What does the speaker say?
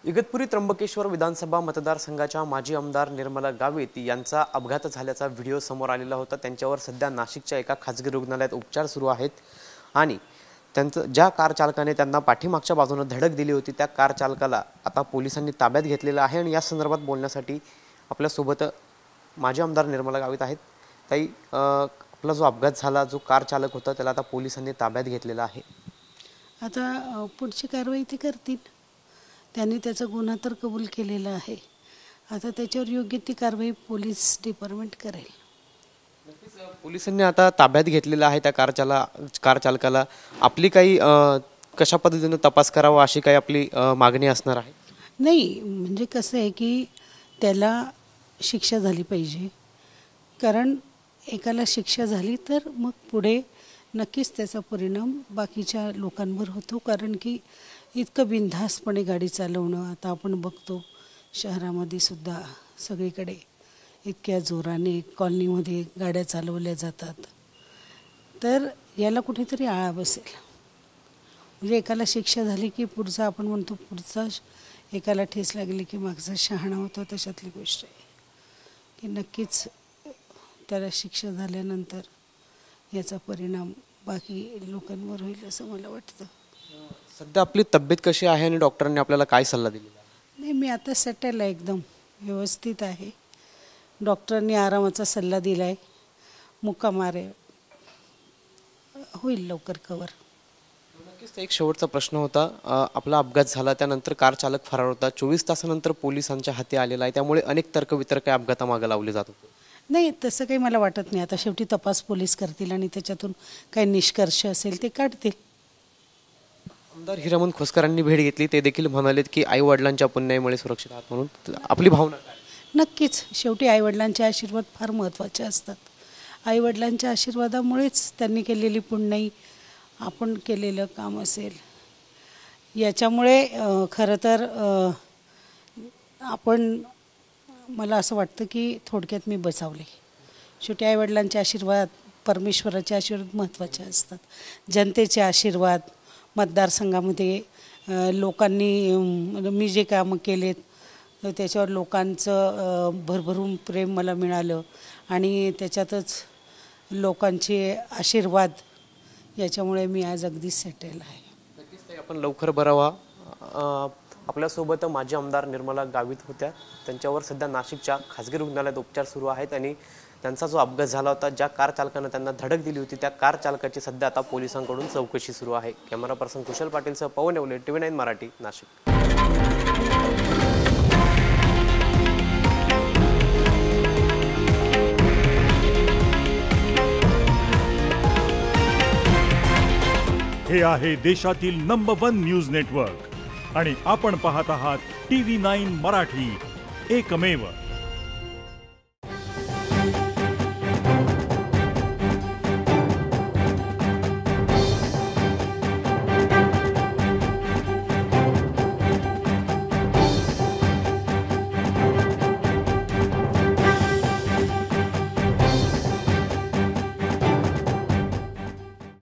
इगतपुरी त्र्यंबकेश्वर विधानसभा मतदारसंघाच्या माजी आमदार निर्मला गावित यांचा अपघात झाल्याचा व्हिडिओ समोर आलेला होता। त्यांच्यावर सध्या नाशिकच्या एका खासगी रुग्णालयात उपचार सुरू आहेत आणि त्यांचं ज्या कार चालकाने त्यांना पाठीमागच्या बाजूने धडक दिली होती त्या कार चालकाला आता पोलिसांनी ताब्यात घेतलेलं आहे आणि या संदर्भात बोलण्यासाठी आपल्या सोबत माजी आमदार निर्मला गावित आहेत। ताई, आपला जो अपघात झाला, जो कार चालक होता त्याला आता पोलिसांनी ताब्यात घेतलेला आहे। आता पुढची कारवाई ते करतील। त्यांनी त्याचा गुन्हा तर कबूल केलेला आहे। आता त्याच्यावर योग्य ती कारवाई पोलीस डिपार्टमेंट करेल। पोलिसांनी आता ताब्यात घेतलेला आहे त्या कार चालकाला। आपली काही कशा पद्धतीने तपास करावा अशी काही आपली मागणी असणार आहे? नाही, म्हणजे कसं आहे की त्याला शिक्षा झाली पाहिजे, कारण एकाला शिक्षा झाली तर मग पुढे नक्कीच त्याचा परिणाम बाकीच्या लोकांवर होतो। कारण की इतकं बिनधास्तपणे गाडी चालवणं आता आपण बघतो शहरामध्ये सुद्धा सगळीकडे इतक्या जोराने कॉलनीमध्ये गाड्या चालवल्या जातात, तर याला कुठेतरी आळा बसेल। म्हणजे एकाला शिक्षा झाली की पुढचा, आपण म्हणतो पुढचा एकाला ठेस लागली की मागचा शहाणा होतो, तशातली गोष्ट आहे की नक्कीच त्याला शिक्षा झाल्यानंतर याचा परिणाम बाकी लोकांवर होईल असं मला वाटतं। सध्या आपली तब्येत कशी आहे आणि डॉक्टरांनी आपल्याला काय सल्ला दिलेला आहे? नाही, मी आता सेटल आहे, एकदम व्यवस्थित आहे। डॉक्टरांनी आरामाचा सल्ला दिला आहे, मुक्काम आहे, होईल लवकर कवर। नक्कीच एक शेवटचा प्रश्न होता, आपला अपघात झाला त्यानंतर कार चालक फरार होता, 24 तासानंतर पोलिसांच्या हाती आलेला आहे, त्यामुळे अनेक तर्कवितर्क अपघातामागे लावले जात होते। नाही, तसं काही मला वाटत नाही। आता शेवटी तपास पोलीस करतील आणि त्याच्यातून काही निष्कर्ष असेल ते काढतील। आमदार हिरामन खोसकरांनी भेट घेतली, ते देखील म्हणालेत की आई वडिलांच्या पुण्यामुळे सुरक्षित आहात म्हणून। आपली भावना काय? नक्कीच, शेवटी आईवडिलांचे आशीर्वाद फार महत्त्वाचे असतात। आईवडिलांच्या आशीर्वादामुळेच त्यांनी केलेली पुण्याई, आपण केलेलं काम असेल, याच्यामुळे खरं तर आपण, मला असं वाटतं की थोडक्यात मी बचावले। शेवटी आईवडिलांचे आशीर्वाद, परमेश्वराचे आशीर्वाद महत्त्वाचे असतात। जनतेचे आशीर्वाद, मतदारसंघामध्ये लोकांनी मी जे कामं केलेत त्याच्यावर लोकांचं भरभरून प्रेम मला मिळालं आणि त्याच्यातच लोकांचे आशीर्वाद, याच्यामुळे मी आज अगदी सेटल आहे। नक्कीच आपण लवकर बरा व्हा। आपल्यासोबत माजी आमदार निर्मला गावित होत्या, त्यांच्यावर सध्या नाशिकच्या खासगी रुग्णालयात उपचार सुरू आहेत आणि त्यांचा जो अपघात झाला होता, ज्या कार चालकाने त्यांना धडक दिली होती त्या कार चालकाची सध्या आता पोलिसांकडून चौकशी सुरू आहे। कॅमेरा पर्सन कुशल पाटीलसह पवन येवले, TV9 मराठी, नाशिक। हे आहे देशातील नंबर 1 न्यूज नेटवर्क आणि आपण पाहत आहात TV9 मराठी, एकमेव।